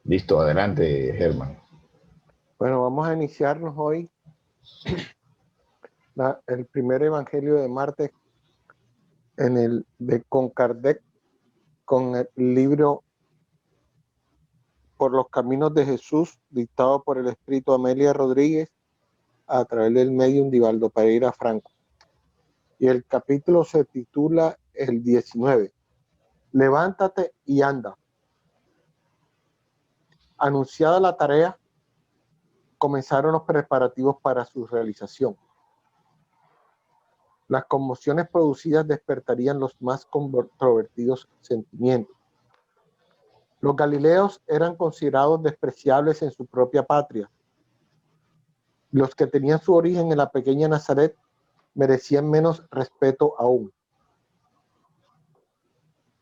Listo, adelante, Germán. Bueno, vamos a iniciarnos hoy el primer evangelio de Marte con Kardec, con el libro Por los Caminos de Jesús, dictado por el espíritu Amelia Rodríguez a través del medium Divaldo Pereira Franco. Y el capítulo se titula el 19, Levántate y anda. Anunciada la tarea, comenzaron los preparativos para su realización. Las conmociones producidas despertarían los más controvertidos sentimientos. Los galileos eran considerados despreciables en su propia patria. Los que tenían su origen en la pequeña Nazaret merecían menos respeto aún.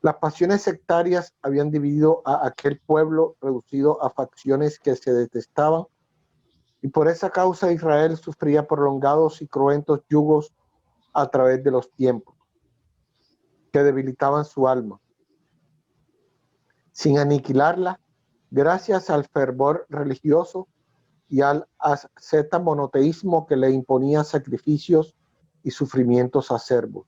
Las pasiones sectarias habían dividido a aquel pueblo reducido a facciones que se detestaban, y por esa causa Israel sufría prolongados y cruentos yugos a través de los tiempos, que debilitaban su alma. Sin aniquilarla, gracias al fervor religioso y al asceta monoteísmo que le imponía sacrificios y sufrimientos acerbos.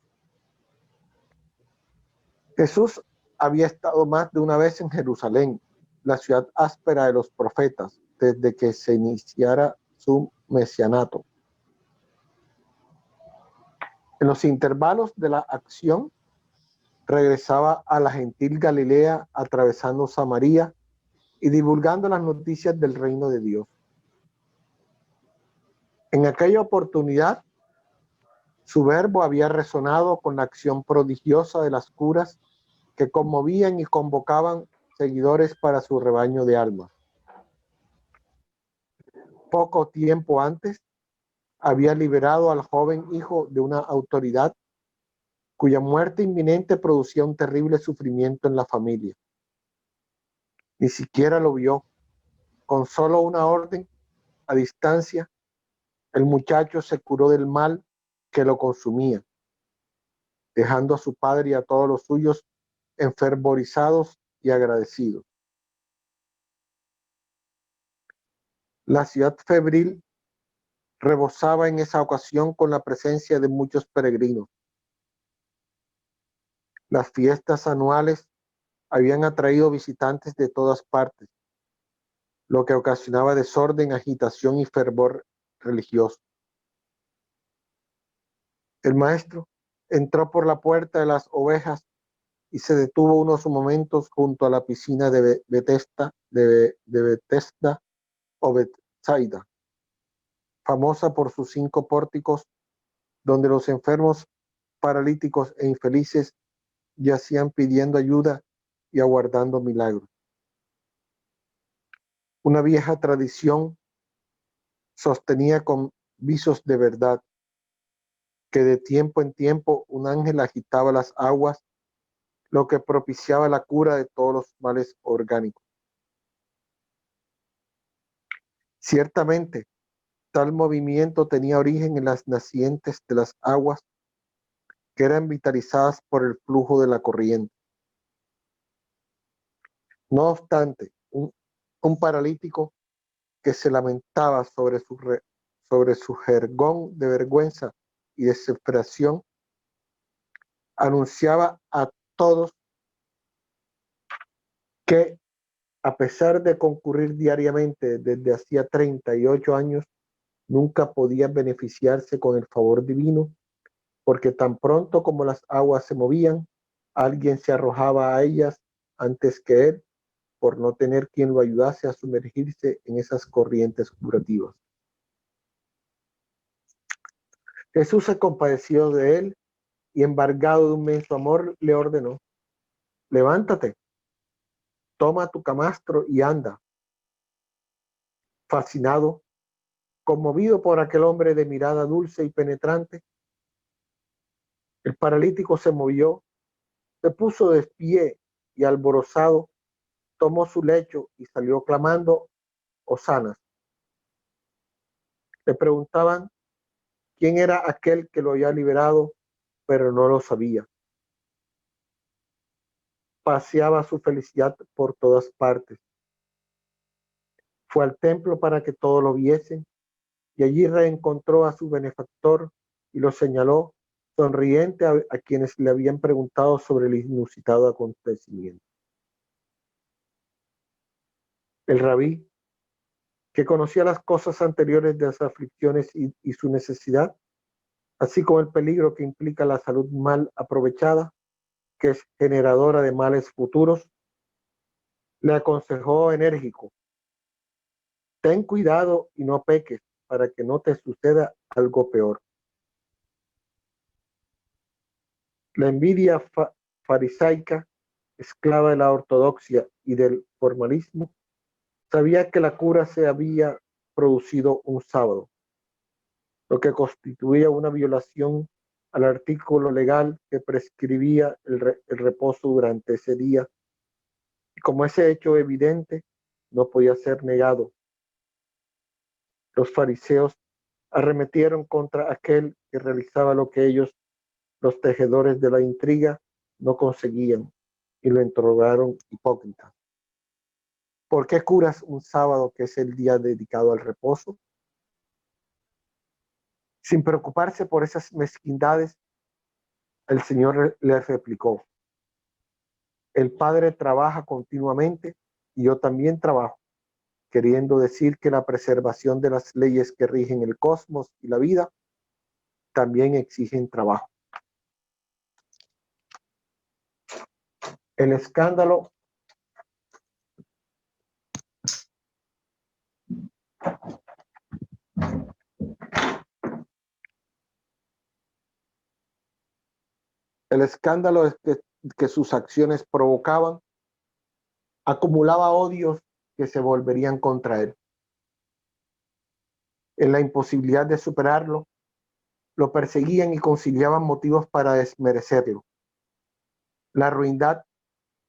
Jesús había estado más de una vez en Jerusalén, la ciudad áspera de los profetas, desde que se iniciara su mesianato. En los intervalos de la acción, regresaba a la gentil Galilea atravesando Samaria y divulgando las noticias del reino de Dios. En aquella oportunidad, su verbo había resonado con la acción prodigiosa de las curas que conmovían y convocaban seguidores para su rebaño de almas. Poco tiempo antes, había liberado al joven hijo de una autoridad cuya muerte inminente producía un terrible sufrimiento en la familia. Ni siquiera lo vio. Con solo una orden a distancia, el muchacho se curó del mal que lo consumía, dejando a su padre y a todos los suyos enfervorizados y agradecidos. La ciudad febril rebosaba en esa ocasión con la presencia de muchos peregrinos. Las fiestas anuales habían atraído visitantes de todas partes, lo que ocasionaba desorden, agitación y fervor religioso. El maestro entró por la puerta de las ovejas y se detuvo unos momentos junto a la piscina de Bethesda o Bethsaida, famosa por sus 5 pórticos, donde los enfermos, paralíticos e infelices yacían pidiendo ayuda y aguardando milagros. Una vieja tradición sostenía con visos de verdad que de tiempo en tiempo un ángel agitaba las aguas, lo que propiciaba la cura de todos los males orgánicos. Ciertamente, tal movimiento tenía origen en las nacientes de las aguas que eran vitalizadas por el flujo de la corriente. No obstante, un paralítico que se lamentaba sobre su jergón de vergüenza y desesperación, anunciaba a todos que, a pesar de concurrir diariamente desde hacía 38 años, nunca podía beneficiarse con el favor divino, porque tan pronto como las aguas se movían, alguien se arrojaba a ellas antes que él, por no tener quien lo ayudase a sumergirse en esas corrientes curativas. Jesús se compadeció de él y, embargado de un inmenso amor, le ordenó: levántate, toma tu camastro y anda. Fascinado, conmovido por aquel hombre de mirada dulce y penetrante, el paralítico se movió, se puso de pie y, alborozado, tomó su lecho y salió clamando hosanas. Le preguntaban quién era aquel que lo había liberado, pero no lo sabía. Paseaba su felicidad por todas partes. Fue al templo para que todos lo viesen y allí reencontró a su benefactor y lo señaló sonriente a quienes le habían preguntado sobre el inusitado acontecimiento. El rabí, que conocía las cosas anteriores de las aflicciones y su necesidad, así como el peligro que implica la salud mal aprovechada, que es generadora de males futuros, le aconsejó enérgico: ten cuidado y no peques para que no te suceda algo peor. La envidia farisaica, esclava de la ortodoxia y del formalismo, sabía que la cura se había producido un sábado, lo que constituía una violación al artículo legal que prescribía el reposo durante ese día. Y como ese hecho evidente no podía ser negado, los fariseos arremetieron contra aquel que realizaba lo que ellos, los tejedores de la intriga, no conseguían, y lo interrogaron hipócrita. ¿Por qué curas un sábado que es el día dedicado al reposo? Sin preocuparse por esas mezquindades, el Señor le replicó: el Padre trabaja continuamente y yo también trabajo, queriendo decir que la preservación de las leyes que rigen el cosmos y la vida también exigen trabajo. El escándalo es que sus acciones provocaban acumulaba odios que se volverían contra él. En la imposibilidad de superarlo, lo perseguían y conciliaban motivos para desmerecerlo. La ruindad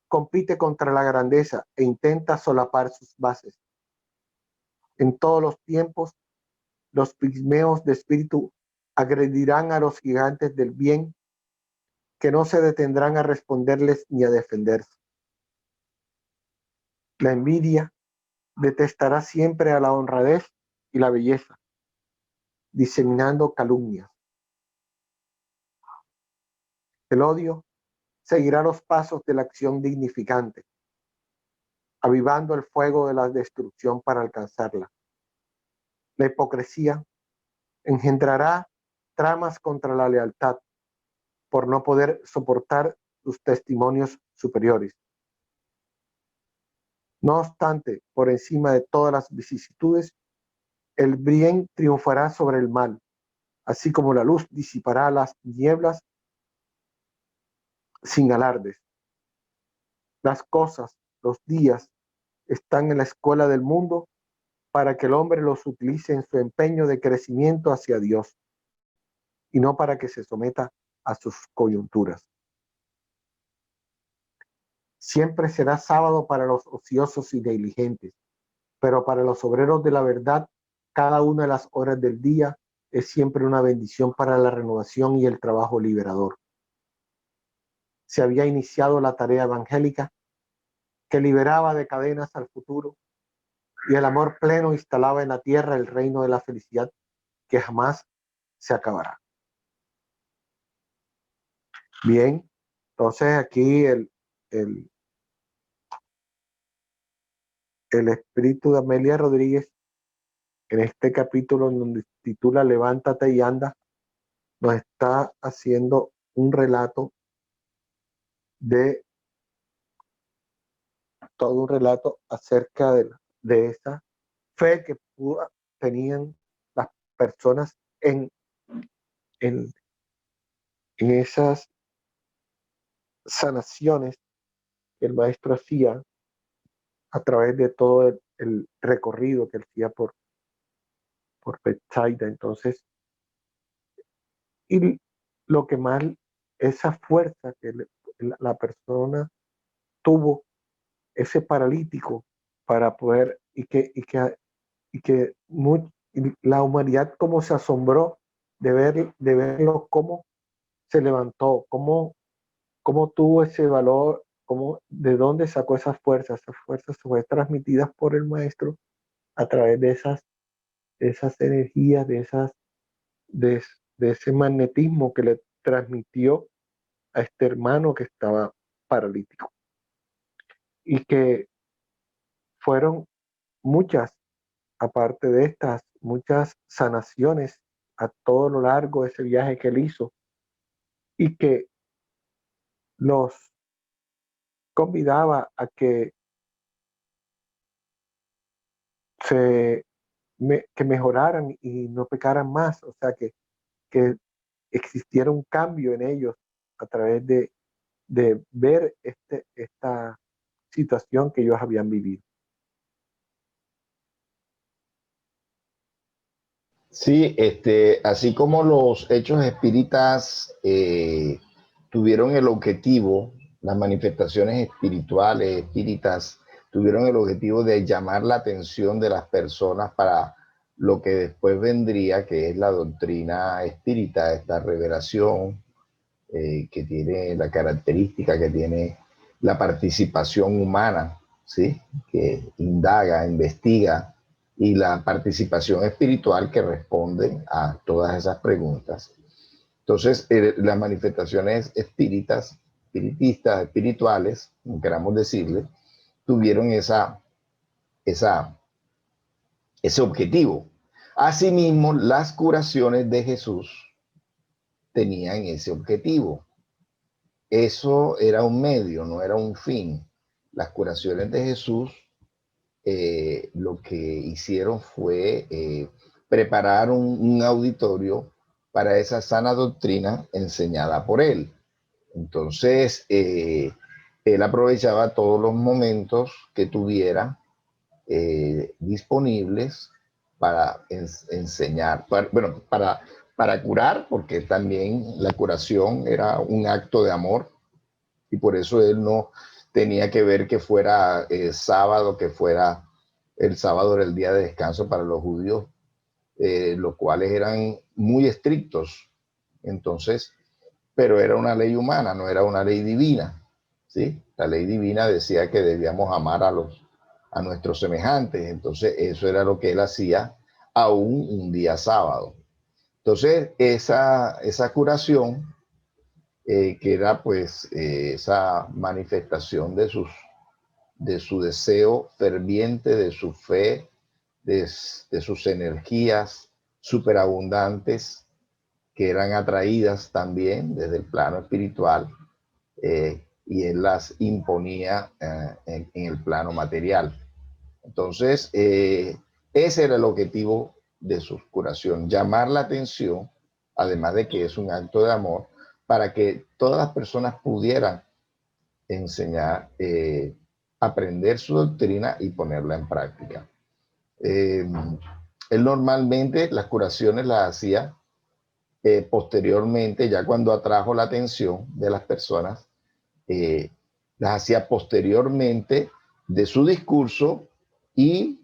compite contra la grandeza e intenta solapar sus bases. En todos los tiempos, los pigmeos de espíritu agredirán a los gigantes del bien, que no se detendrán a responderles ni a defenderse. La envidia detestará siempre a la honradez y la belleza, diseminando calumnias. El odio seguirá los pasos de la acción dignificante, avivando el fuego de la destrucción para alcanzarla. La hipocresía engendrará tramas contra la lealtad por no poder soportar sus testimonios superiores. No obstante, por encima de todas las vicisitudes, el bien triunfará sobre el mal, así como la luz disipará las nieblas sin alardes. Las cosas, los días, están en la escuela del mundo para que el hombre los utilice en su empeño de crecimiento hacia Dios y no para que se someta a sus coyunturas. Siempre será sábado para los ociosos y negligentes, pero para los obreros de la verdad, cada una de las horas del día es siempre una bendición para la renovación y el trabajo liberador. Se había iniciado la tarea evangélica que liberaba de cadenas al futuro, y el amor pleno instalaba en la tierra el reino de la felicidad que jamás se acabará. Bien, entonces aquí el espíritu de Amelia Rodríguez, en este capítulo donde titula Levántate y anda, nos está haciendo un relato de todo un relato acerca de esa fe que tenían las personas en, en esas sanaciones que el maestro hacía a través de todo el recorrido que él hacía por Bethsaida. Entonces, y lo que más, esa fuerza que la persona tuvo, ese paralítico, para poder, y la humanidad como se asombró de verlo cómo se levantó, cómo tuvo ese valor, de dónde sacó esas fuerzas. Esas fuerzas fue transmitidas por el maestro a través de esas energías, de, de ese magnetismo que le transmitió a este hermano que estaba paralítico. Y que fueron muchas, aparte de estas, muchas sanaciones a todo lo largo de ese viaje que él hizo, y que los convidaba a que que mejoraran y no pecaran más, o sea, que existiera un cambio en ellos a través de ver esta situación que ellos habían vivido. Sí, así como los hechos espíritas tuvieron el objetivo, las manifestaciones espirituales, espíritas, tuvieron el objetivo de llamar la atención de las personas para lo que después vendría, que es la doctrina espírita, esta revelación que tiene la característica, que tiene la participación humana, ¿sí? Que indaga, investiga, y la participación espiritual que responde a todas esas preguntas. Entonces, las manifestaciones espiritistas, espirituales, como queramos decirle, tuvieron ese objetivo. Asimismo, las curaciones de Jesús tenían ese objetivo. Eso era un medio, no era un fin. Las curaciones de Jesús lo que hicieron fue preparar un auditorio para esa sana doctrina enseñada por él. Entonces, él aprovechaba todos los momentos que tuviera disponibles para enseñar, para curar, porque también la curación era un acto de amor, y por eso él no tenía que ver que fuera sábado, que fuera el sábado era el día de descanso para los judíos, los cuales eran muy estrictos. Entonces, pero era una ley humana, no era una ley divina, ¿sí? La ley divina decía que debíamos amar a nuestros semejantes, entonces eso era lo que él hacía aún un día sábado. Entonces, esa curación, que era pues esa manifestación de su deseo ferviente, de su fe, de sus energías superabundantes, que eran atraídas también desde el plano espiritual, y él las imponía en el plano material. Entonces, ese era el objetivo de su curación, llamar la atención, además de que es un acto de amor, para que todas las personas pudieran enseñar, aprender su doctrina y ponerla en práctica. Él normalmente las curaciones las hacía posteriormente, ya cuando atrajo la atención de las personas, eh, las hacía posteriormente de su discurso, y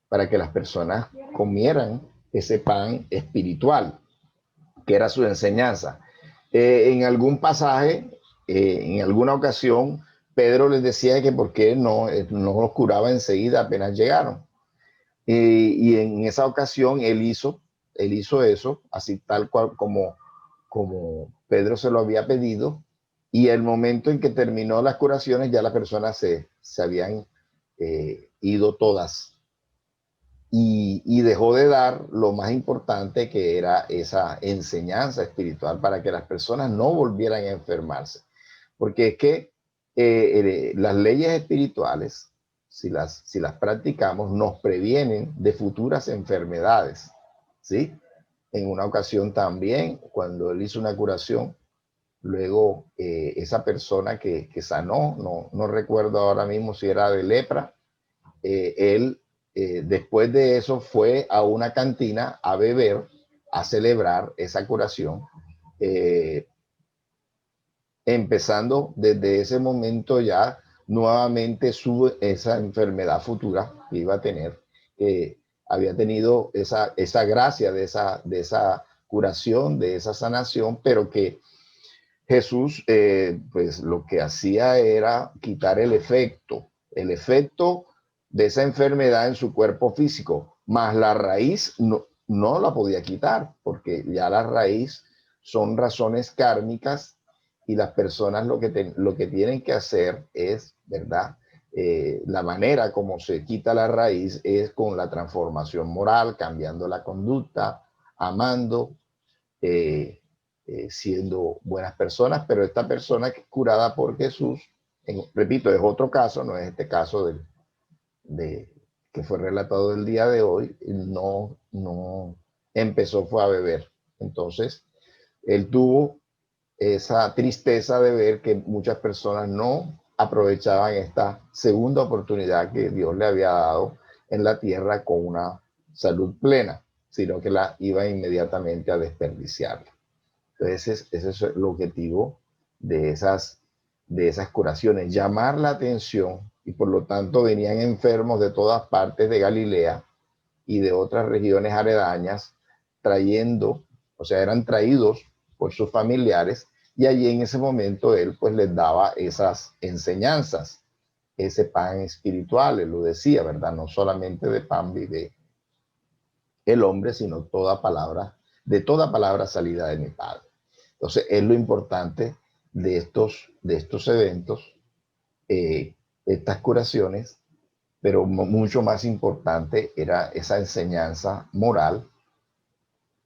para que las personas comieran ese pan espiritual, que era su enseñanza. En algún pasaje, en alguna ocasión, Pedro les decía que por qué no los curaba enseguida apenas llegaron. Y en esa ocasión él hizo eso, así tal cual como Pedro se lo había pedido, y el momento en que terminó las curaciones ya las personas se habían ido todas, y dejó de dar lo más importante, que era esa enseñanza espiritual, para que las personas no volvieran a enfermarse. Porque es que las leyes espirituales, si las practicamos, nos previenen de futuras enfermedades, ¿sí? En una ocasión también, cuando él hizo una curación, luego esa persona que sanó, no recuerdo ahora mismo si era de lepra, él después de eso fue a una cantina a beber, a celebrar esa curación, eh, empezando desde ese momento ya nuevamente esa enfermedad futura que iba a tener, que había tenido esa gracia de esa curación, de esa sanación, pero que Jesús pues lo que hacía era quitar el efecto de esa enfermedad en su cuerpo físico, más la raíz no la podía quitar, porque ya la raíz son razones kármicas y las personas lo que tienen que hacer es, ¿verdad? La manera como se quita la raíz es con la transformación moral, cambiando la conducta, amando, siendo buenas personas, pero esta persona que es curada por Jesús, repito, es otro caso, no es este caso de que fue relatado el día de hoy, no empezó, fue a beber. Entonces, él tuvo esa tristeza de ver que muchas personas no aprovechaban esta segunda oportunidad que Dios le había dado en la tierra con una salud plena, sino que la iba inmediatamente a desperdiciar. Entonces, ese es el objetivo de esas curaciones, llamar la atención, y por lo tanto venían enfermos de todas partes de Galilea y de otras regiones aledañas, trayendo, o sea, eran traídos por sus familiares, y allí en ese momento él pues les daba esas enseñanzas, ese pan espiritual, él lo decía, ¿verdad? No solamente de pan vive el hombre, sino de toda palabra salida de mi Padre. Entonces, es lo importante de estos eventos, estas curaciones, pero mucho más importante era esa enseñanza moral.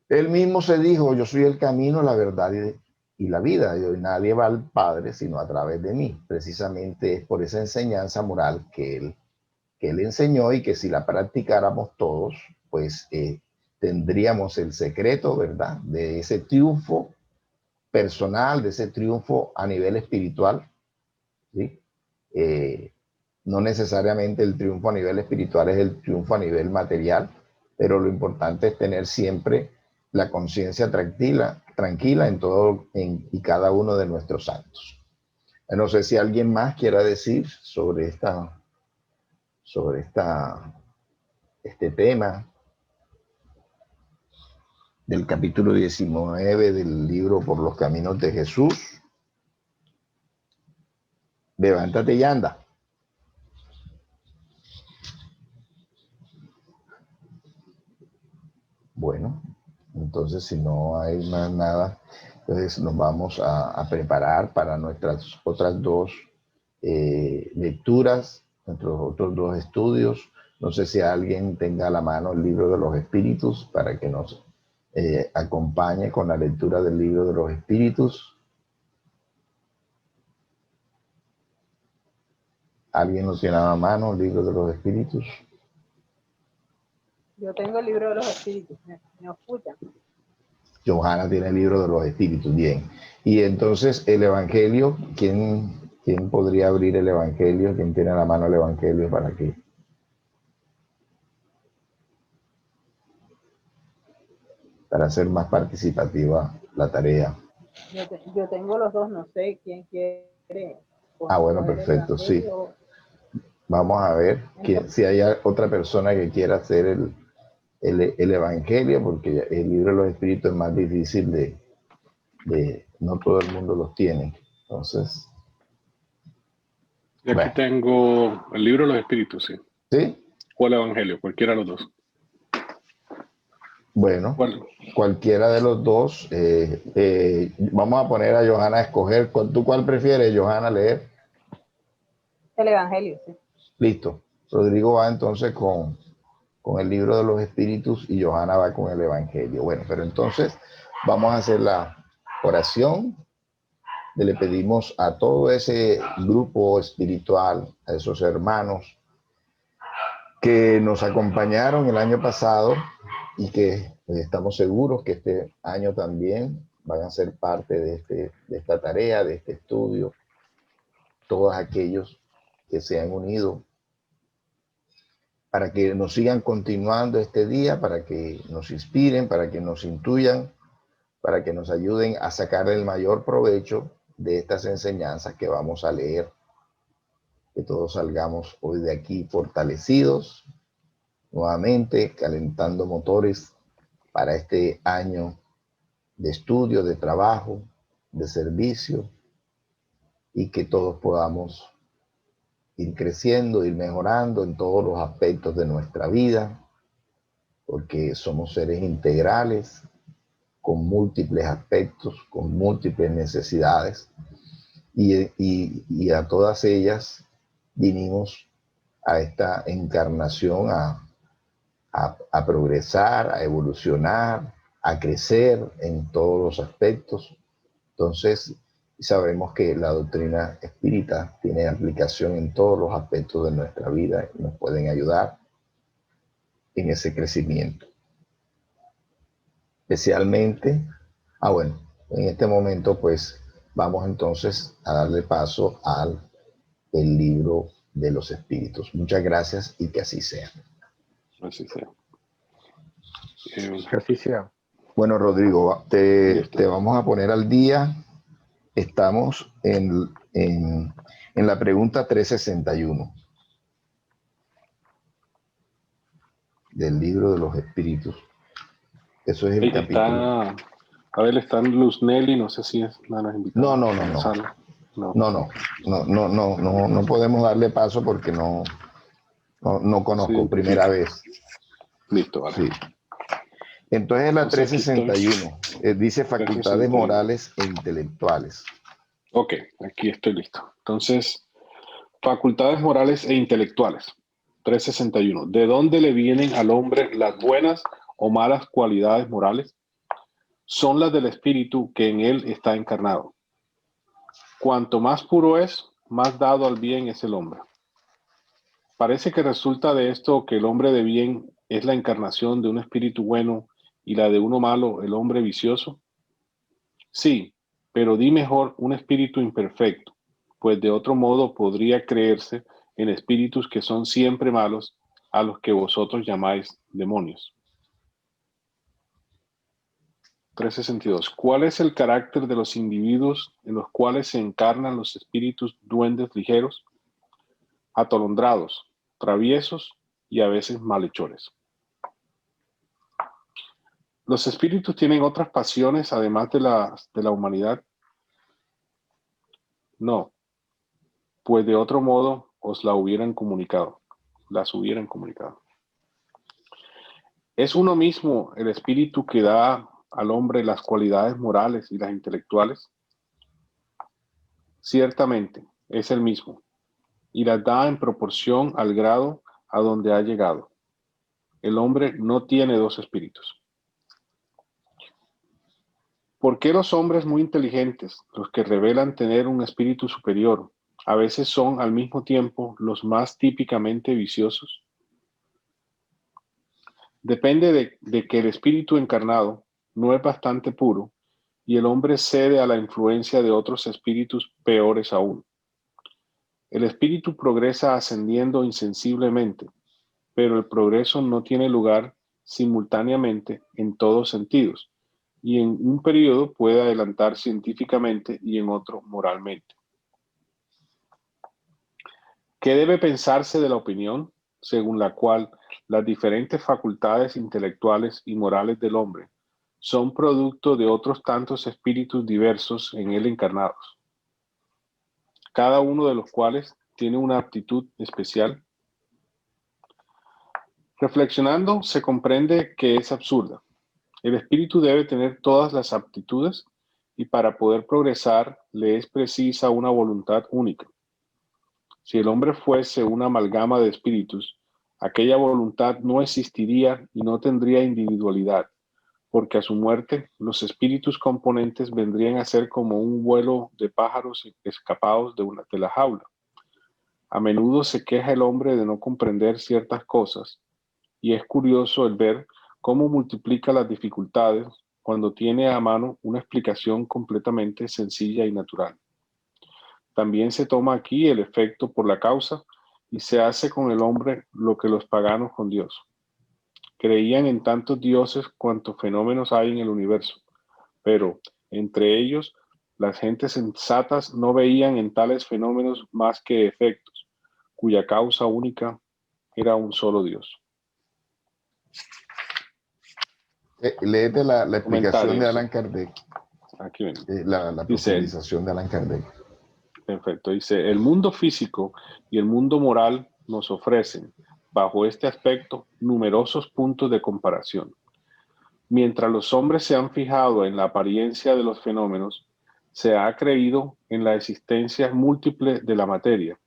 Él mismo se dijo, yo soy el camino, la verdad y la vida, y hoy nadie va al Padre sino a través de mí. Precisamente es por esa enseñanza moral que él enseñó, y que si la practicáramos todos, pues tendríamos el secreto, ¿verdad?, de ese triunfo personal, de ese triunfo a nivel espiritual, ¿sí? No necesariamente el triunfo a nivel espiritual es el triunfo a nivel material, pero lo importante es tener siempre la conciencia tranquila en todo y cada uno de nuestros actos. No sé si alguien más quiera decir sobre este tema del capítulo 19 del libro Por los Caminos de Jesús. Levántate y anda. Bueno, entonces si no hay más nada, entonces nos vamos a preparar para nuestras otras dos lecturas, nuestros otros dos estudios. No sé si alguien tenga a la mano el libro de los espíritus para que nos acompañe con la lectura del libro de los espíritus. ¿Alguien lo tiene a la mano, el libro de los espíritus? Yo tengo el libro de los espíritus, ¿me escuchan? Johanna tiene el libro de los espíritus, bien. Y entonces el evangelio, ¿quién podría abrir el evangelio? ¿Quién tiene a la mano el evangelio para hacer más participativa la tarea? Yo tengo los dos, no sé quién quiere. Bueno, perfecto, sí. Vamos a ver si hay otra persona que quiera hacer el evangelio, porque el libro de los espíritus es más difícil no todo el mundo los tiene. Entonces. Y aquí tengo el libro de los espíritus, sí. ¿Sí? O el evangelio, cualquiera de los dos. Bueno, cualquiera de los dos. Vamos a poner a Johanna a escoger. ¿Tú cuál prefieres, Johanna, leer? El evangelio, sí. Listo. Rodrigo va entonces con el libro de los espíritus y Johanna va con el evangelio. Bueno, pero entonces vamos a hacer la oración. Le pedimos a todo ese grupo espiritual, a esos hermanos que nos acompañaron el año pasado y que estamos seguros que este año también van a ser parte de esta tarea, de este estudio, todos aquellos que se han unido para que nos sigan continuando este día, para que nos inspiren, para que nos intuyan, para que nos ayuden a sacar el mayor provecho de estas enseñanzas que vamos a leer. Que todos salgamos hoy de aquí fortalecidos, nuevamente calentando motores para este año de estudio, de trabajo, de servicio, y que todos podamos ir creciendo, ir mejorando en todos los aspectos de nuestra vida, porque somos seres integrales, con múltiples aspectos, con múltiples necesidades, y a todas ellas vinimos a esta encarnación a progresar, a evolucionar, a crecer en todos los aspectos. Entonces, sabemos que la doctrina espírita tiene aplicación en todos los aspectos de nuestra vida y nos pueden ayudar en ese crecimiento. Especialmente, bueno, en este momento pues vamos entonces a darle paso al libro de los espíritus. Muchas gracias y que así sea. Así sea. Que así sea. Bueno, Rodrigo, te vamos a poner al día. Estamos en la pregunta 361 del libro de los espíritus. Eso es el capítulo. A ver, está Luz Nelly, no sé si es nada invitado. No podemos darle paso porque no conozco, sí, primera vez. Listo, vale. Sí. Entonces la 361 dice facultades morales e intelectuales. Ok, aquí estoy listo. Entonces, facultades morales e intelectuales. 361. ¿De dónde le vienen al hombre las buenas o malas cualidades morales? Son las del espíritu que en él está encarnado. Cuanto más puro es, más dado al bien es el hombre. Parece que resulta de esto que el hombre de bien es la encarnación de un espíritu bueno y la de uno malo, el hombre vicioso. Sí, pero di mejor un espíritu imperfecto, pues de otro modo podría creerse en espíritus que son siempre malos, a los que vosotros llamáis demonios. 362. ¿Cuál es el carácter de los individuos en los cuales se encarnan los espíritus duendes ligeros, atolondrados, traviesos y a veces malhechores? ¿Los espíritus tienen otras pasiones además de la humanidad? No, pues de otro modo os las hubieran comunicado. ¿Es uno mismo el espíritu que da al hombre las cualidades morales y las intelectuales? Ciertamente, es el mismo, y las da en proporción al grado a donde ha llegado. El hombre no tiene dos espíritus. ¿Por qué los hombres muy inteligentes, los que revelan tener un espíritu superior, a veces son al mismo tiempo los más típicamente viciosos? Depende de que el espíritu encarnado no es bastante puro y el hombre cede a la influencia de otros espíritus peores aún. El espíritu progresa ascendiendo insensiblemente, pero el progreso no tiene lugar simultáneamente en todos sentidos, y en un periodo puede adelantar científicamente y en otro moralmente. ¿Qué debe pensarse de la opinión según la cual las diferentes facultades intelectuales y morales del hombre son producto de otros tantos espíritus diversos en él encarnados, cada uno de los cuales tiene una aptitud especial? Reflexionando, se comprende que es absurda. El espíritu debe tener todas las aptitudes y para poder progresar le es precisa una voluntad única. Si el hombre fuese una amalgama de espíritus, aquella voluntad no existiría y no tendría individualidad, porque a su muerte los espíritus componentes vendrían a ser como un vuelo de pájaros escapados de la jaula. A menudo se queja el hombre de no comprender ciertas cosas, y es curioso el ver cómo multiplica las dificultades cuando tiene a mano una explicación completamente sencilla y natural. También se toma aquí el efecto por la causa y se hace con el hombre lo que los paganos con Dios. Creían en tantos dioses cuantos fenómenos hay en el universo, pero entre ellos las gentes sensatas no veían en tales fenómenos más que efectos, cuya causa única era un solo Dios. Léete la explicación de Allan Kardec. Aquí ven. La profundización de Allan Kardec. Perfecto. Dice, el mundo físico y el mundo moral nos ofrecen, bajo este aspecto, numerosos puntos de comparación. Mientras los hombres se han fijado en la apariencia de los fenómenos, se ha creído en la existencia múltiple de la materia.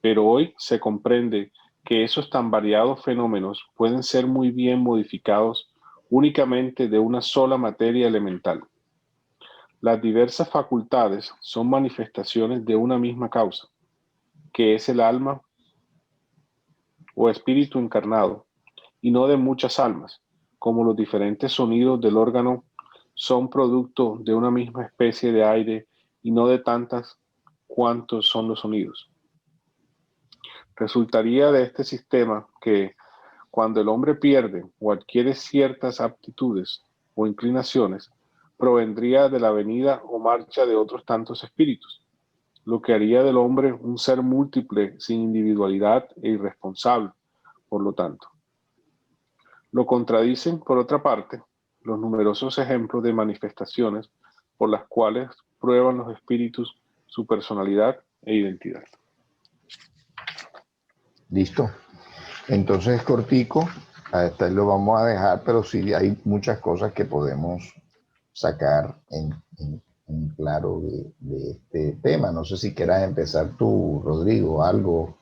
Pero hoy se comprende que esos tan variados fenómenos pueden ser muy bien modificados únicamente de una sola materia elemental. Las diversas facultades son manifestaciones de una misma causa, que es el alma o espíritu encarnado, y no de muchas almas, como los diferentes sonidos del órgano son producto de una misma especie de aire y no de tantas cuantos son los sonidos. Resultaría de este sistema que cuando el hombre pierde o adquiere ciertas aptitudes o inclinaciones, provendría de la venida o marcha de otros tantos espíritus, lo que haría del hombre un ser múltiple, sin individualidad e irresponsable, por lo tanto. Lo contradicen, por otra parte, los numerosos ejemplos de manifestaciones por las cuales prueban los espíritus su personalidad e identidad. Listo. Entonces, cortico, hasta ahí lo vamos a dejar, pero sí hay muchas cosas que podemos sacar en claro de este tema. No sé si quieras empezar tú, Rodrigo, algo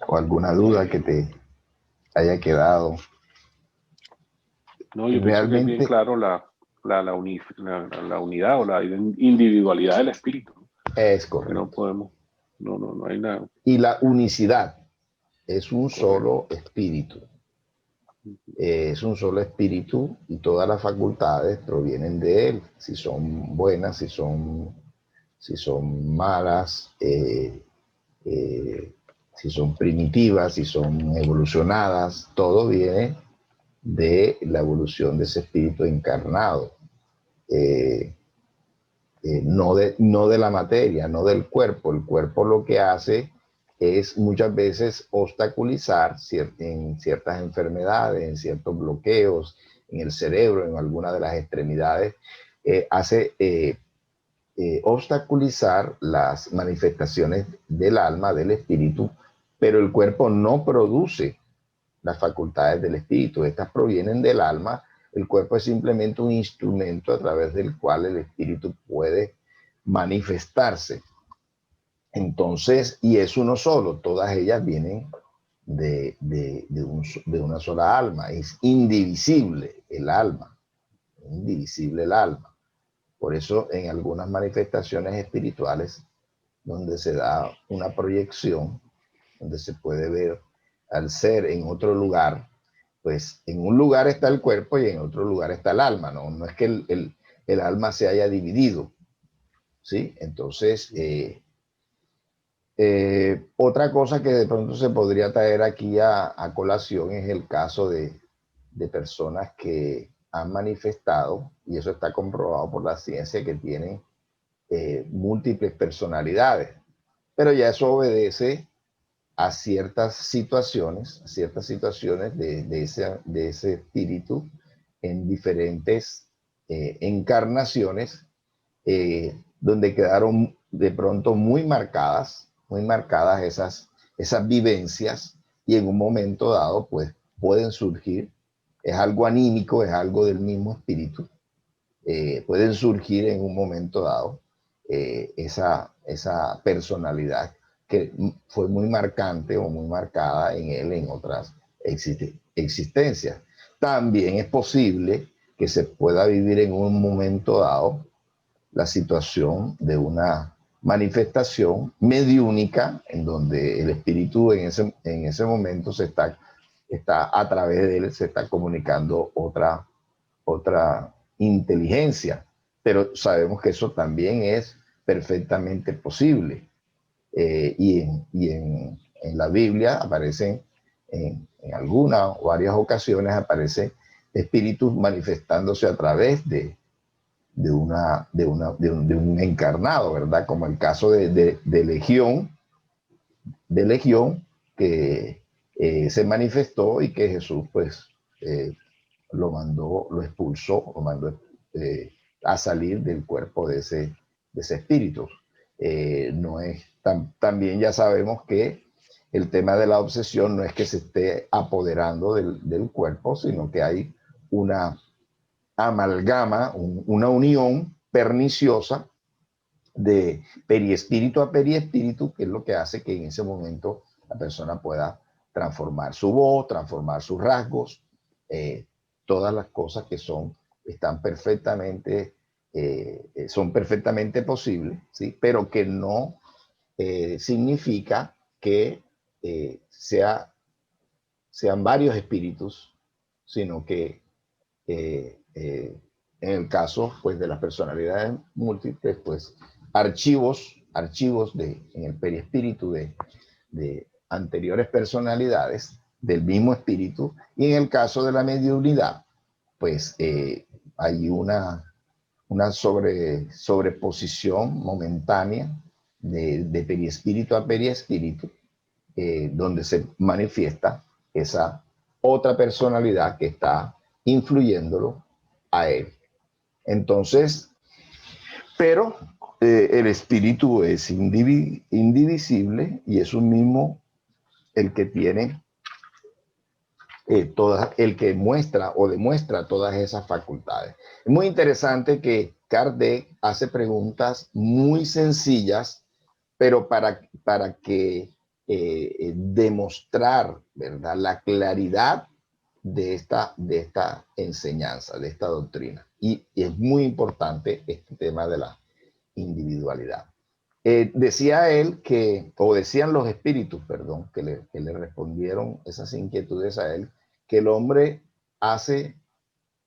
o alguna duda que te haya quedado. No, yo pienso que es bien claro la unidad o la individualidad del espíritu. Es correcto. No podemos, no hay nada. Y la unicidad es un solo espíritu. Es un solo espíritu y todas las facultades provienen de él. Si son buenas, si son malas, si son primitivas, si son evolucionadas, todo viene de la evolución de ese espíritu encarnado. No de la materia, no del cuerpo. El cuerpo lo que hace es muchas veces obstaculizar en ciertas enfermedades, en ciertos bloqueos en el cerebro, en alguna de las extremidades, hace obstaculizar las manifestaciones del alma, del espíritu, pero el cuerpo no produce las facultades del espíritu. Estas provienen del alma. El cuerpo es simplemente un instrumento a través del cual el espíritu puede manifestarse. Entonces, y es uno solo, todas ellas vienen de una sola alma. Es indivisible el alma, indivisible el alma. Por eso en algunas manifestaciones espirituales, donde se da una proyección, donde se puede ver al ser en otro lugar, pues en un lugar está el cuerpo y en otro lugar está el alma, no es que el alma se haya dividido, ¿sí? Entonces, otra cosa que de pronto se podría traer aquí a colación es el caso de personas que han manifestado, y eso está comprobado por la ciencia, que tienen múltiples personalidades, pero ya eso obedece a ciertas situaciones de ese espíritu en diferentes encarnaciones, donde quedaron de pronto muy marcadas esas vivencias, y en un momento dado pues pueden surgir, es algo anímico, es algo del mismo espíritu, pueden surgir en un momento dado esa personalidad que fue muy marcante o muy marcada en él en otras existencias. También es posible que se pueda vivir en un momento dado la situación de una manifestación mediúnica en donde el espíritu en ese momento está a través de él, se está comunicando otra inteligencia, pero sabemos que eso también es perfectamente posible. Y en la Biblia aparecen, en algunas o varias ocasiones, aparecen espíritus manifestándose a través de un encarnado, ¿verdad? Como el caso de Legión, que se manifestó y que Jesús, pues, lo expulsó, lo mandó a salir del cuerpo de ese espíritu. No es también ya sabemos que el tema de la obsesión no es que se esté apoderando del cuerpo, sino que hay una amalgama, una unión perniciosa de periespíritu a periespíritu, que es lo que hace que en ese momento la persona pueda transformar su voz, transformar sus rasgos, todas las cosas que están perfectamente, son perfectamente posibles, ¿sí? Pero que no significa que sean varios espíritus, sino que en el caso pues, de las personalidades múltiples, pues archivos en el perispíritu de anteriores personalidades del mismo espíritu, y en el caso de la mediunidad, pues hay una sobreposición momentánea de periespíritu a periespíritu, donde se manifiesta esa otra personalidad que está influyéndolo a él. Entonces, pero el espíritu es indivisible y es un mismo el que tiene el que muestra o demuestra todas esas facultades. Es muy interesante que Kardec hace preguntas muy sencillas, pero para que demostrar, ¿verdad?, la claridad de esta enseñanza, de esta doctrina. Y es muy importante este tema de la individualidad. Decía él o decían los espíritus, perdón, que le respondieron esas inquietudes a él, que el hombre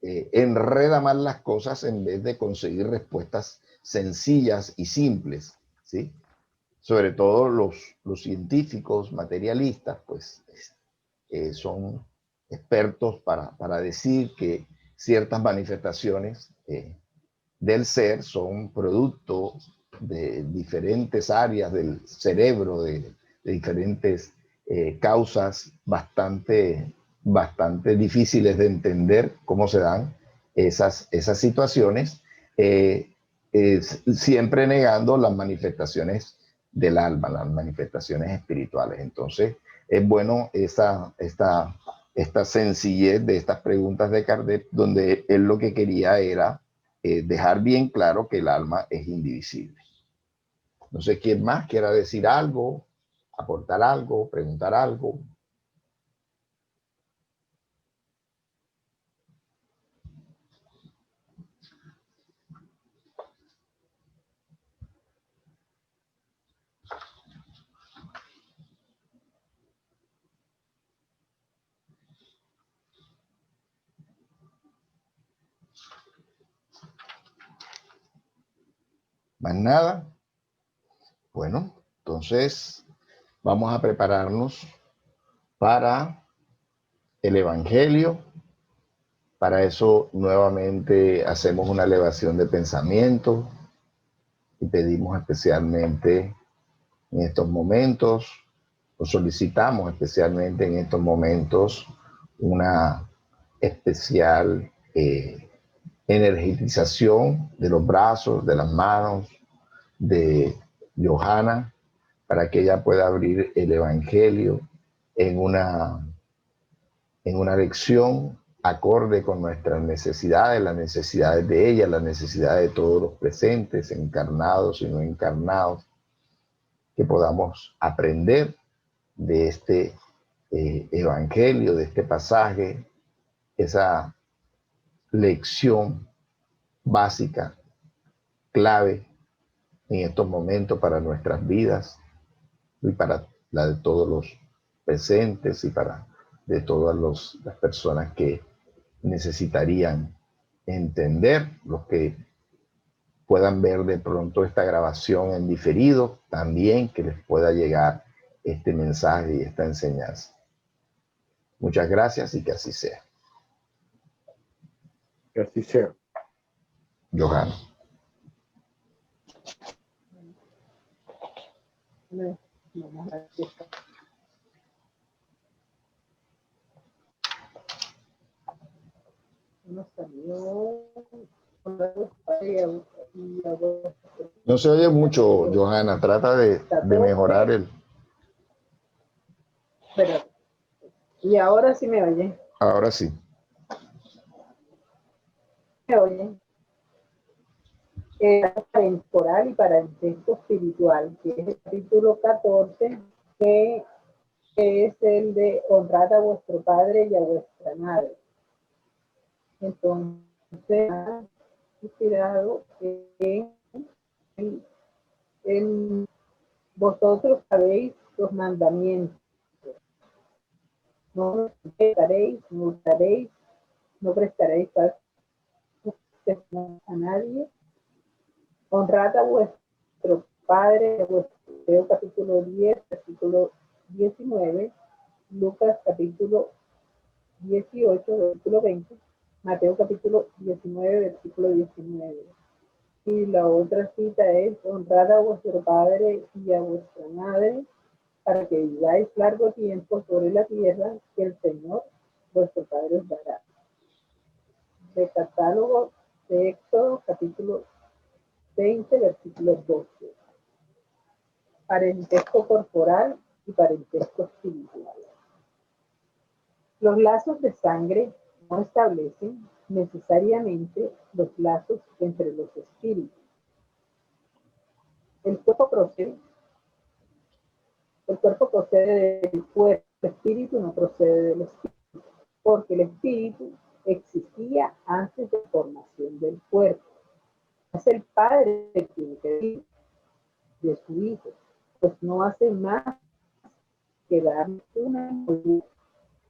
enreda mal las cosas en vez de conseguir respuestas sencillas y simples, ¿sí? Sobre todo los científicos materialistas, pues son expertos para decir que ciertas manifestaciones del ser son producto de diferentes áreas del cerebro, de diferentes causas bastante difíciles de entender cómo se dan esas situaciones, siempre negando las manifestaciones del alma, las manifestaciones espirituales. Entonces, es bueno esta sencillez de estas preguntas de Kardec, donde él lo que quería era dejar bien claro que el alma es indivisible. No sé quién más quiera decir algo, aportar algo, preguntar algo. Más nada. Bueno, entonces vamos a prepararnos para el Evangelio. Para eso nuevamente hacemos una elevación de pensamiento y pedimos especialmente en estos momentos, o solicitamos especialmente en estos momentos, una especial energización de los brazos, de las manos de Johanna, para que ella pueda abrir el Evangelio en una lección acorde con nuestras necesidades, las necesidades de ella, las necesidades de todos los presentes, encarnados y no encarnados, que podamos aprender de este Evangelio, de este pasaje, esa lección básica, clave en estos momentos para nuestras vidas y para la de todos los presentes y para de todas las personas que necesitarían entender, los que puedan ver de pronto esta grabación en diferido, también que les pueda llegar este mensaje y esta enseñanza. Muchas gracias y que así sea. Que así sea. Johanna. Vamos a ver si está. No salió. y a vuestro No se oye mucho, Johanna. Trata de mejorar el... Pero, y ahora sí me oyen. Ahora sí. Me oyen. Temporal y parentesco espiritual, que es el capítulo 14, que es el de honrar a vuestro padre y a vuestra madre. Entonces, inspirado en vosotros sabéis los mandamientos. No pecaréis, no hurtaréis, no prestaréis falso a nadie. Honrad a vuestro padre, a vuestro capítulo 10, versículo 19, Lucas capítulo 18, versículo 20, Mateo capítulo 19, versículo 19. Y la otra cita es: honrad a vuestro padre y a vuestra madre, para que viváis largo tiempo sobre la tierra que el Señor vuestro Padre os dará. De catálogo de Éxodo capítulo 20, versículo 12. Parentesco corporal y parentesco espiritual. Los lazos de sangre no establecen necesariamente los lazos entre los espíritus. El cuerpo procede del cuerpo, el espíritu no procede del espíritu, porque el espíritu existía antes de la formación del cuerpo. Es el padre el que tiene de su hijo, pues no hace más que darle una ayuda,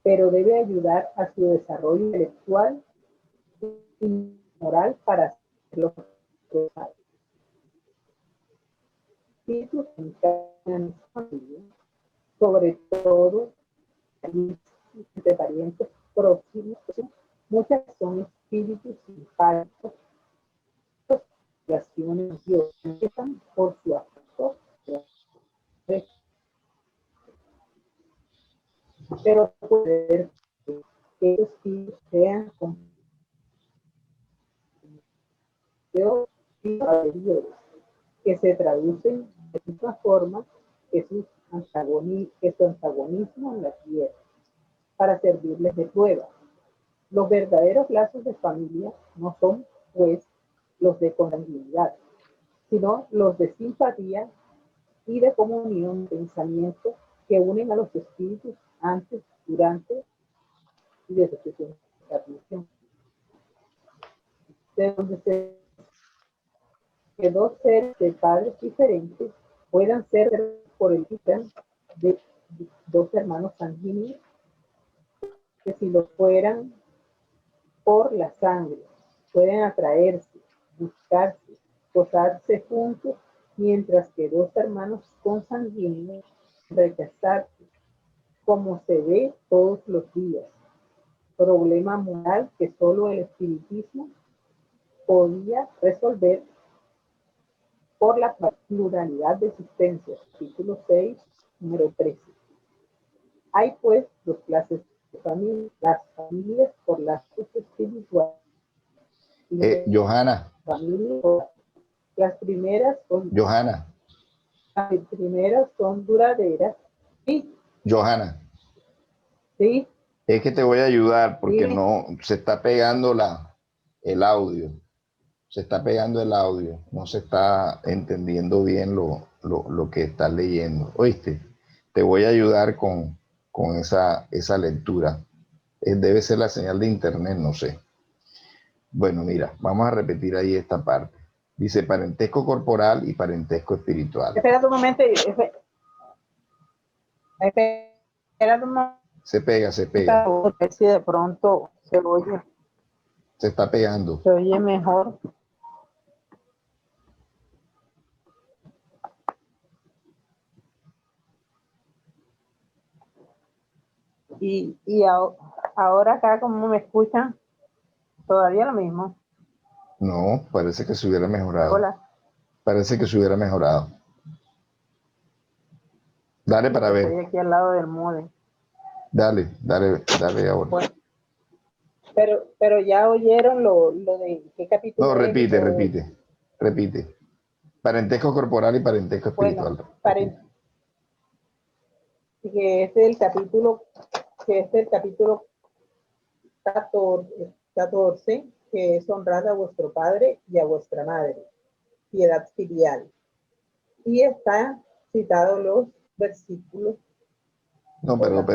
pero debe ayudar a su desarrollo intelectual y moral para hacerlo. Espíritus en familia, sobre todo de parientes próximos, muchas son espíritus simpáticos, relaciones Dios empiezan por su afecto, pero poder que esos espíritus sean Dios y que se traducen de misma forma que su antagonismo en la tierra, para servirles de prueba. Los verdaderos lazos de familia no son, pues, los de consanguinidad, sino los de simpatía y de comunión de pensamiento que unen a los espíritus antes, durante y desde su encarnación. De donde que dos seres de padres diferentes puedan ser por el plan de dos hermanos sanguíneos, que si lo fueran por la sangre, pueden atraerse, buscarse, gozarse juntos, mientras que dos hermanos consanguíneos rechazarse, como se ve todos los días. Problema moral que solo el espiritismo podía resolver por la pluralidad de existencias. Capítulo 6, número 13. Hay pues dos clases de familias: las familias por lazos espirituales. Johanna. Las primeras son Johanna. Las primeras son duraderas. Sí. Johanna. Sí. Es que te voy a ayudar porque Sí. no se está pegando el audio. Se está pegando el audio. No se está entendiendo bien lo que estás leyendo. ¿Oíste? Te voy a ayudar con esa lectura. Debe ser la señal de internet, no sé. Bueno, mira, vamos a repetir ahí esta parte. Dice parentesco corporal y parentesco espiritual. Espera un momento. Espera un momento. Se pega. A ver si de pronto se oye. Se está pegando. Se oye mejor. Y ahora acá, como me escuchan, todavía lo mismo. No, parece que se hubiera mejorado. Hola. Parece que se hubiera mejorado. Dale para ver. Estoy aquí al lado del modem. Dale ahora. Bueno, pero ya oyeron lo de qué capítulo. No, repite. Repite. Parentesco corporal y parentesco espiritual. Bueno, que es el capítulo, 14, que es honrad a vuestro padre y a vuestra madre, piedad filial. Y está citado los versículos. No, pero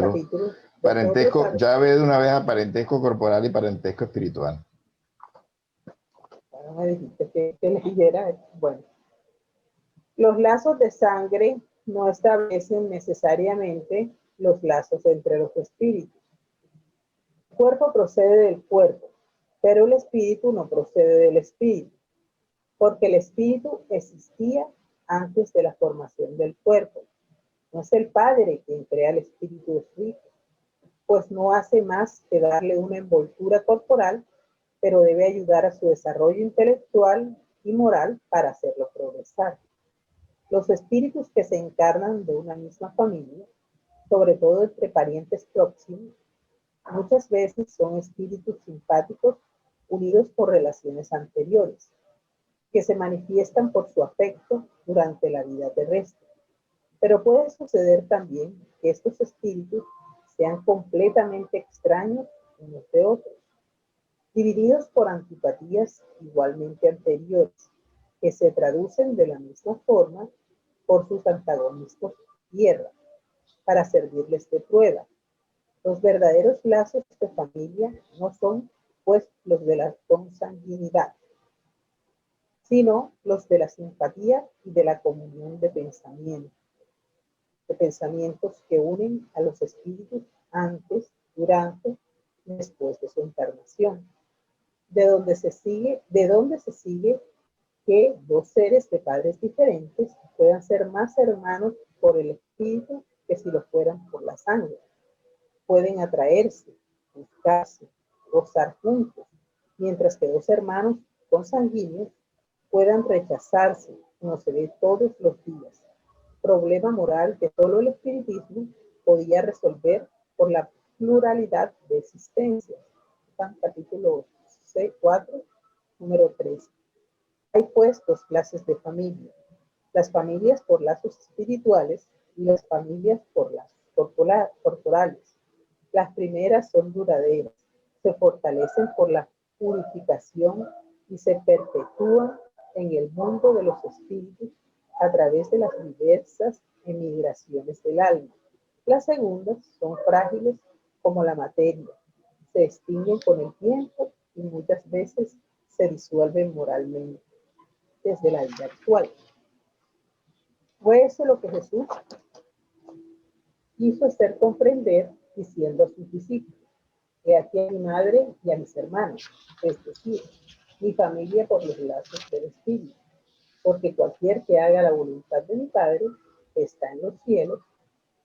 parentesco, ya ve de una vez a parentesco corporal y parentesco espiritual. Bueno, me dijiste que leyera. Bueno, los lazos de sangre no establecen necesariamente los lazos entre los espíritus. El cuerpo procede del cuerpo, pero el espíritu no procede del espíritu, porque el espíritu existía antes de la formación del cuerpo. No es el Padre quien crea el espíritu de su Hijo, pues no hace más que darle una envoltura corporal, pero debe ayudar a su desarrollo intelectual y moral para hacerlo progresar. Los espíritus que se encarnan de una misma familia, sobre todo entre parientes próximos, muchas veces son espíritus simpáticos unidos por relaciones anteriores, que se manifiestan por su afecto durante la vida terrestre. Pero puede suceder también que estos espíritus sean completamente extraños unos de otros, divididos por antipatías igualmente anteriores, que se traducen de la misma forma por sus antagonistas tierra, para servirles de prueba. Los verdaderos lazos de familia no son, pues, los de la consanguinidad, sino los de la simpatía y de la comunión de pensamientos que unen a los espíritus antes, durante y después de su encarnación. De donde se sigue que dos seres de padres diferentes puedan ser más hermanos por el espíritu que si lo fueran por la sangre. Pueden atraerse, buscarse, gozar juntos, mientras que dos hermanos consanguíneos puedan rechazarse, como se ve todos los días. Problema moral que solo el espiritismo podía resolver por la pluralidad de existencias. Capítulo 4, número 3. Hay pues dos clases de familia: las familias por lazos espirituales y las familias por lazos corporales. Las primeras son duraderas, se fortalecen por la purificación y se perpetúan en el mundo de los espíritus a través de las diversas emigraciones del alma. Las segundas son frágiles como la materia, se extinguen con el tiempo y muchas veces se disuelven moralmente desde la vida actual. Fue eso lo que Jesús quiso hacer comprender diciendo a sus discípulos: he aquí a mi madre y a mis hermanos, es decir, mi familia por los lazos del Espíritu, porque cualquier que haga la voluntad de mi Padre que está en los cielos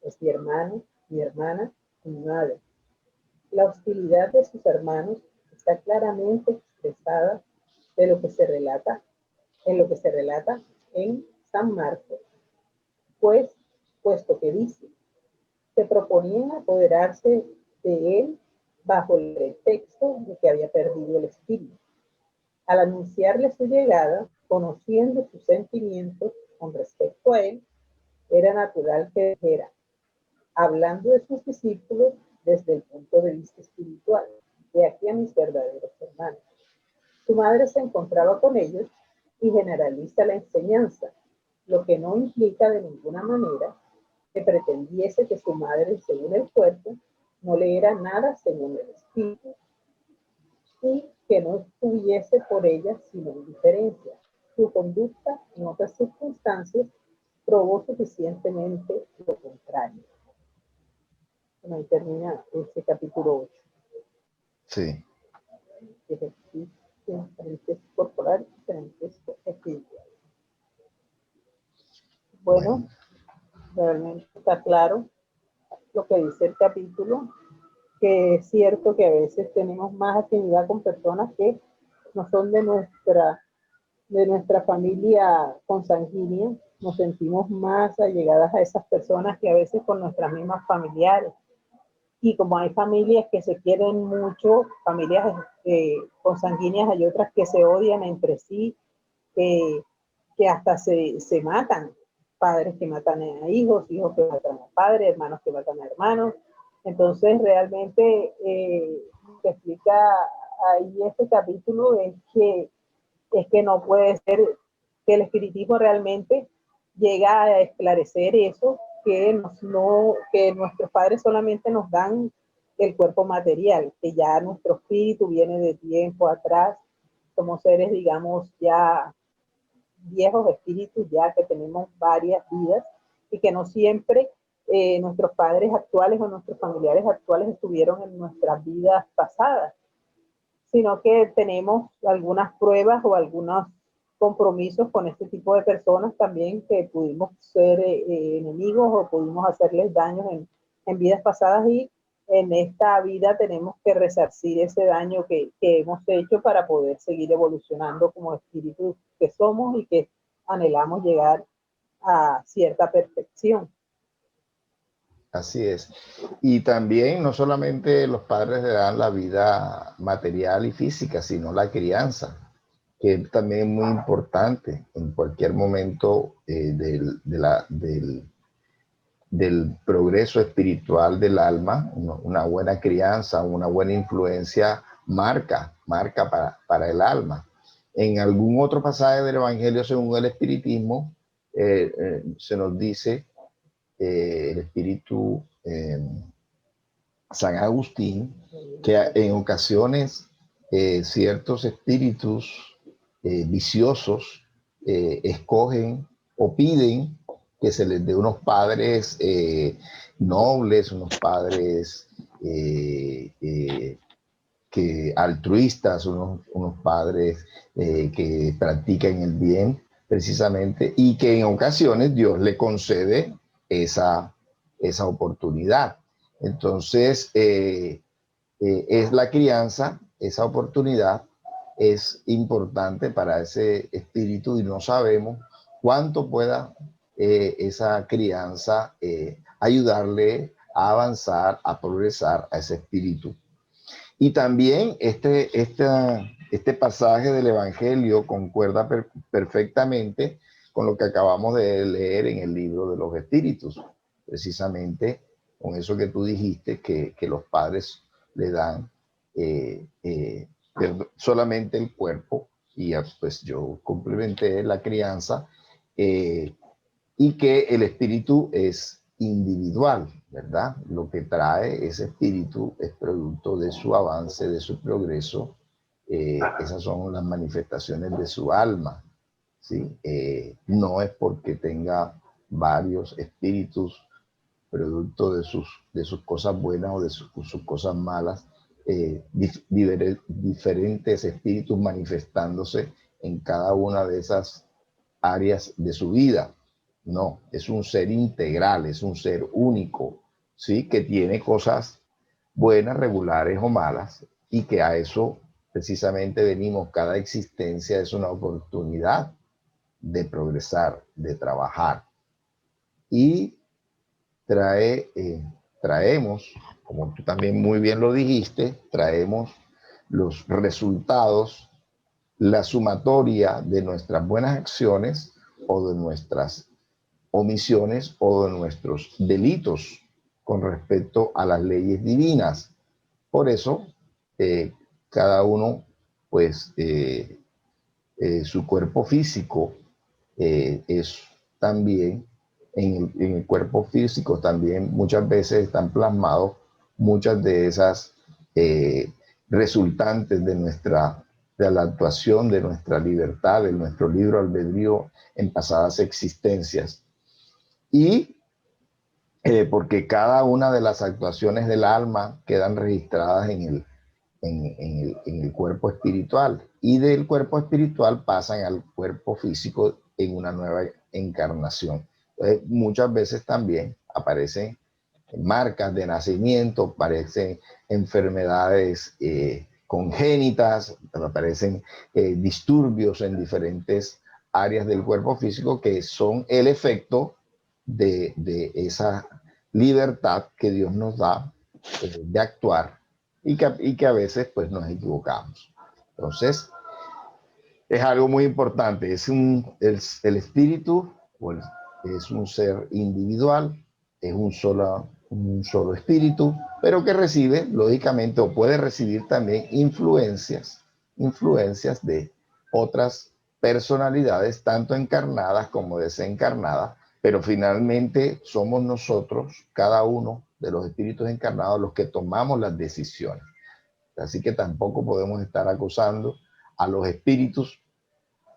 es mi hermano, mi hermana y mi madre. La hostilidad de sus hermanos está claramente expresada en lo que se relata en San Marcos, puesto que dice: se proponían apoderarse de él bajo el pretexto de que había perdido el espíritu. Al anunciarle su llegada, conociendo sus sentimientos con respecto a él, era natural que dijera, hablando de sus discípulos desde el punto de vista espiritual: he aquí a mis verdaderos hermanos. Su madre se encontraba con ellos y generaliza la enseñanza, lo que no implica de ninguna manera que pretendiese que su madre, según el cuerpo, no le era nada según el espíritu, y que no tuviese por ella sino indiferencia. Su conducta en otras circunstancias probó suficientemente lo contrario. Bueno, ahí termina este capítulo 8. Sí. Diferentes corporales, diferentes espirituales. Bueno, realmente está claro lo que dice el capítulo, que es cierto que a veces tenemos más afinidad con personas que no son de nuestra familia consanguínea, nos sentimos más allegadas a esas personas que a veces con nuestras mismas familiares. Y como hay familias que se quieren mucho, familias consanguíneas, hay otras que se odian entre sí que hasta se matan, padres que matan a hijos, hijos que matan a padres, hermanos que matan a hermanos. Entonces, realmente, lo que explica ahí este capítulo es que no puede ser que el espiritismo realmente llega a esclarecer eso, que nuestros padres solamente nos dan el cuerpo material, que ya nuestro espíritu viene de tiempo atrás, somos seres, digamos, ya viejos espíritus, ya que tenemos varias vidas y que no siempre nuestros padres actuales o nuestros familiares actuales estuvieron en nuestras vidas pasadas, sino que tenemos algunas pruebas o algunos compromisos con este tipo de personas también, que pudimos ser enemigos o pudimos hacerles daños en vidas pasadas, y en esta vida tenemos que resarcir ese daño que hemos hecho para poder seguir evolucionando como espíritus que somos y que anhelamos llegar a cierta perfección. Así es. Y también no solamente los padres le dan la vida material y física, sino la crianza, que también es muy importante en cualquier momento del progreso espiritual del alma. Una buena crianza, una buena influencia marca para el alma. En algún otro pasaje del Evangelio según el Espiritismo se nos dice el espíritu San Agustín, que en ocasiones ciertos espíritus viciosos escogen o piden que se les dé unos padres nobles, unos padres que altruistas, unos padres que practican el bien precisamente, y que en ocasiones Dios le concede esa oportunidad. Entonces, es la crianza, esa oportunidad es importante para ese espíritu, y no sabemos cuánto pueda esa crianza ayudarle a avanzar, a progresar a ese espíritu. Y también este pasaje del Evangelio concuerda perfectamente con lo que acabamos de leer en el libro de los Espíritus, precisamente con eso que tú dijiste, que los padres le dan solamente el cuerpo, y pues yo complementé la crianza, y que el espíritu es individual, ¿verdad? Lo que trae ese espíritu es producto de su avance, de su progreso. Esas son las manifestaciones de su alma, ¿sí? No es porque tenga varios espíritus producto de sus cosas buenas o de sus cosas malas, diferentes espíritus manifestándose en cada una de esas áreas de su vida. No, es un ser integral, es un ser único, ¿sí? Que tiene cosas buenas, regulares o malas, y que a eso precisamente venimos. Cada existencia es una oportunidad de progresar, de trabajar. Y traemos, como tú también muy bien lo dijiste, traemos los resultados, la sumatoria de nuestras buenas acciones o de nuestras omisiones o de nuestros delitos con respecto a las leyes divinas. Por eso, cada uno, pues, su cuerpo físico es también, en el cuerpo físico también muchas veces están plasmados muchas de esas resultantes de la actuación de nuestra libertad, de nuestro libre albedrío en pasadas existencias. Y porque cada una de las actuaciones del alma quedan registradas en el cuerpo espiritual, y del cuerpo espiritual pasan al cuerpo físico en una nueva encarnación. Entonces, muchas veces también aparecen marcas de nacimiento, aparecen enfermedades congénitas, aparecen disturbios en diferentes áreas del cuerpo físico, que son el efecto de esa libertad que Dios nos da de actuar, y que a veces pues nos equivocamos. Entonces, es algo muy importante. El espíritu es un ser individual, es un solo espíritu, pero que recibe, lógicamente, o puede recibir también influencias de otras personalidades, tanto encarnadas como desencarnadas, pero finalmente somos nosotros, cada uno de los espíritus encarnados, los que tomamos las decisiones. Así que tampoco podemos estar acusando a los espíritus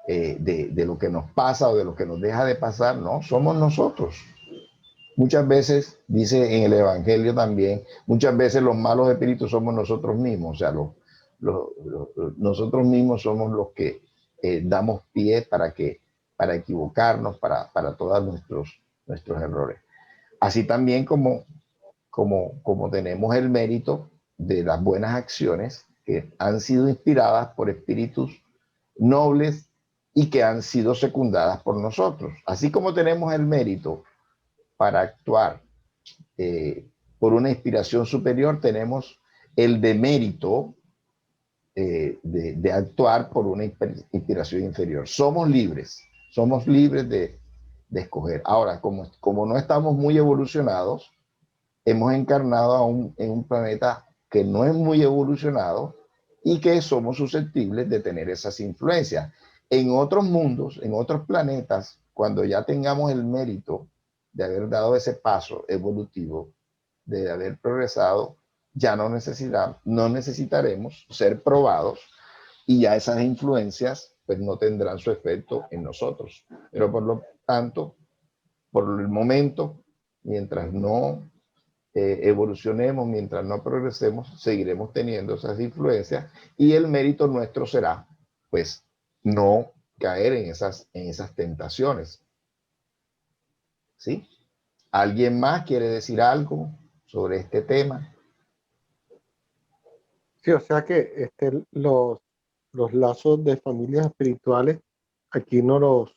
de lo que nos pasa o de lo que nos deja de pasar. No, somos nosotros. Muchas veces, dice en el Evangelio también, muchas veces los malos espíritus somos nosotros mismos, o sea, nosotros mismos somos los que damos pie para equivocarnos, para todos nuestros errores. Así también como tenemos el mérito de las buenas acciones que han sido inspiradas por espíritus nobles y que han sido secundadas por nosotros. Así como tenemos el mérito para actuar por una inspiración superior, tenemos el demérito de actuar por una inspiración inferior. Somos libres de escoger. Ahora, como no estamos muy evolucionados, hemos encarnado en un planeta que no es muy evolucionado y que somos susceptibles de tener esas influencias. En otros mundos, en otros planetas, cuando ya tengamos el mérito de haber dado ese paso evolutivo, de haber progresado, ya no necesitaremos ser probados y ya esas influencias pues no tendrán su efecto en nosotros. Pero por lo tanto, por el momento, mientras no evolucionemos, mientras no progresemos, seguiremos teniendo esas influencias y el mérito nuestro será, pues, no caer en esas tentaciones. ¿Sí? ¿Alguien más quiere decir algo sobre este tema? Sí, o sea que los lazos de familias espirituales, aquí nos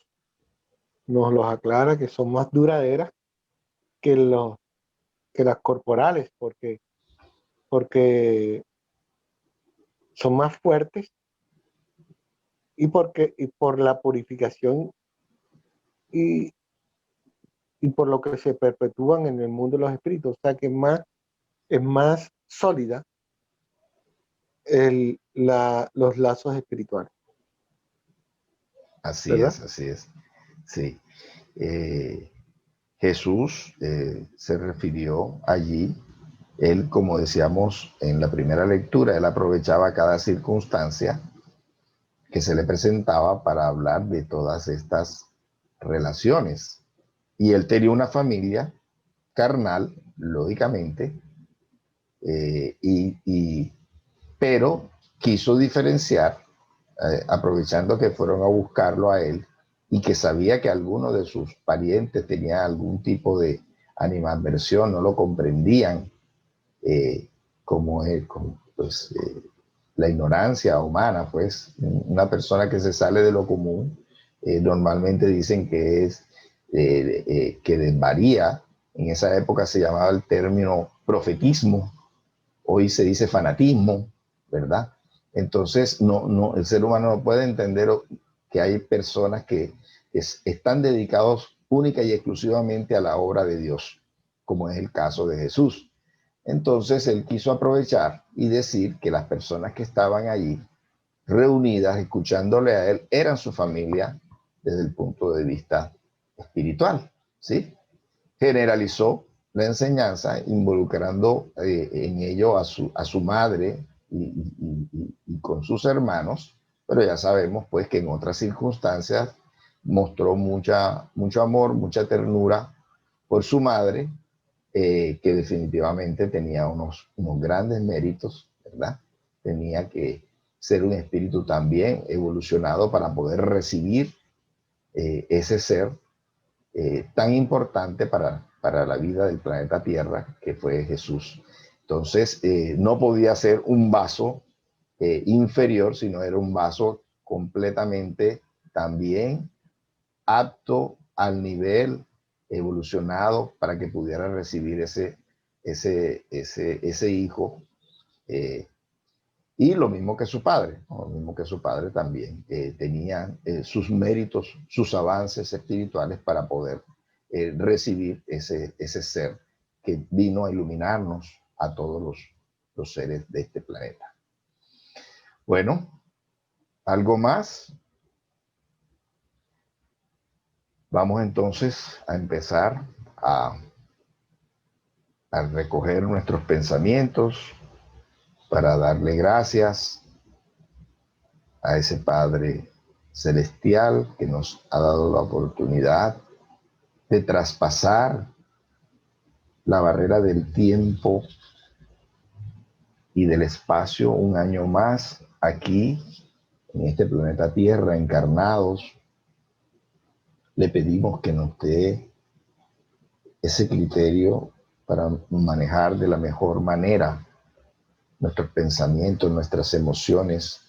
los aclara que son más duraderas que las corporales, porque son más fuertes y por la purificación y, y por lo que se perpetúan en el mundo de los espíritus. O sea que es más sólida los lazos espirituales, Así ¿verdad? es, así es. Sí. Jesús se refirió allí, él, como decíamos en la primera lectura, él aprovechaba cada circunstancia que se le presentaba para hablar de todas estas relaciones. Y él tenía una familia carnal, lógicamente, pero quiso diferenciar, aprovechando que fueron a buscarlo a él y que sabía que alguno de sus parientes tenía algún tipo de animadversión, no lo comprendían, como es pues, la ignorancia humana, pues una persona que se sale de lo común, normalmente dicen que es que desvaría. En esa época se llamaba el término profetismo, hoy se dice fanatismo, ¿verdad? Entonces, el ser humano no puede entender que hay personas que están dedicados única y exclusivamente a la obra de Dios, como es el caso de Jesús. Entonces, él quiso aprovechar y decir que las personas que estaban allí reunidas, escuchándole a él, eran su familia desde el punto de vista espiritual, ¿sí? Generalizó la enseñanza involucrando en ello a su madre y con sus hermanos, pero ya sabemos pues que en otras circunstancias mostró mucho amor, mucha ternura por su madre, que definitivamente tenía unos grandes méritos, ¿verdad? Tenía que ser un espíritu también evolucionado para poder recibir ese ser tan importante para la vida del planeta Tierra, que fue Jesús. Entonces, no podía ser un vaso inferior, sino era un vaso completamente también apto al nivel evolucionado para que pudiera recibir ese hijo, eh, Y lo mismo que su padre, ¿no? Lo mismo que su padre también tenía sus méritos, sus avances espirituales para poder recibir ese ser que vino a iluminarnos a todos los seres de este planeta. Bueno, ¿algo más? Vamos entonces a empezar a recoger nuestros pensamientos para darle gracias a ese Padre Celestial que nos ha dado la oportunidad de traspasar la barrera del tiempo y del espacio un año más aquí en este planeta Tierra, encarnados. Le pedimos que nos dé ese criterio para manejar de la mejor manera nuestros pensamientos, nuestras emociones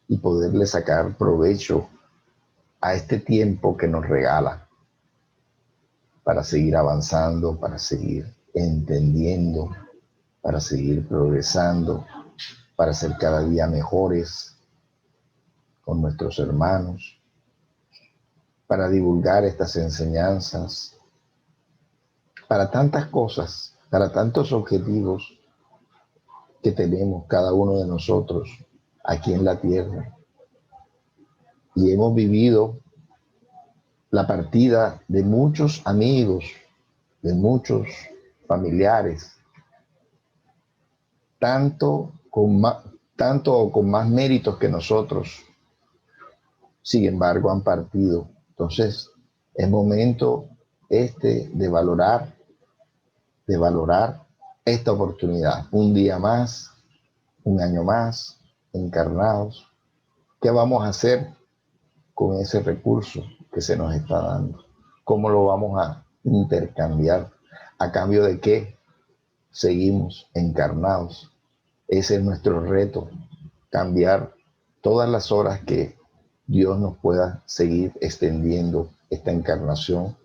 y poderle sacar provecho a este tiempo que nos regala para seguir avanzando, para seguir entendiendo, para seguir progresando, para ser cada día mejores con nuestros hermanos, para divulgar estas enseñanzas, para tantas cosas, para tantos objetivos que tenemos cada uno de nosotros aquí en la tierra. Y hemos vivido la partida de muchos amigos, de muchos familiares, tanto o con más méritos que nosotros. Sin embargo, han partido. Entonces, es momento de valorar esta oportunidad. Un día más, un año más, encarnados. ¿Qué vamos a hacer con ese recurso que se nos está dando? ¿Cómo lo vamos a intercambiar? ¿A cambio de qué seguimos encarnados? Ese es nuestro reto, cambiar todas las horas que Dios nos pueda seguir extendiendo esta encarnación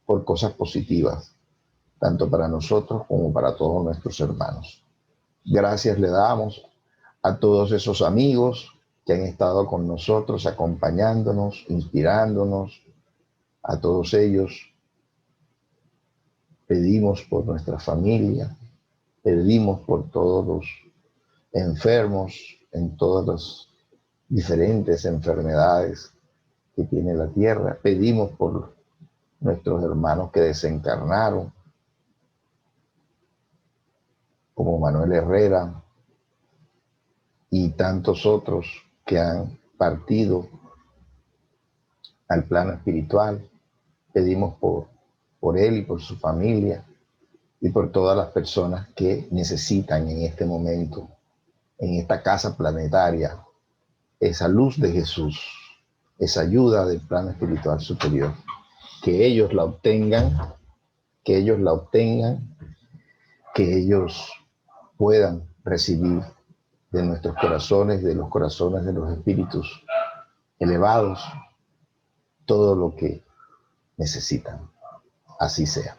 por cosas positivas, tanto para nosotros como para todos nuestros hermanos. Gracias le damos a todos esos amigos que han estado con nosotros, acompañándonos, inspirándonos. A todos ellos pedimos por nuestra familia, pedimos por todos los enfermos en todas las diferentes enfermedades que tiene la tierra. Pedimos por nuestros hermanos que desencarnaron, como Manuel Herrera y tantos otros que han partido al plano espiritual. Pedimos por él y por su familia y por todas las personas que necesitan en este momento, en esta casa planetaria, esa luz de Jesús, esa ayuda del plano espiritual superior. Que ellos la obtengan, que ellos la obtengan, que ellos puedan recibir de nuestros corazones, de los corazones de los espíritus elevados, todo lo que necesitan. Así sea.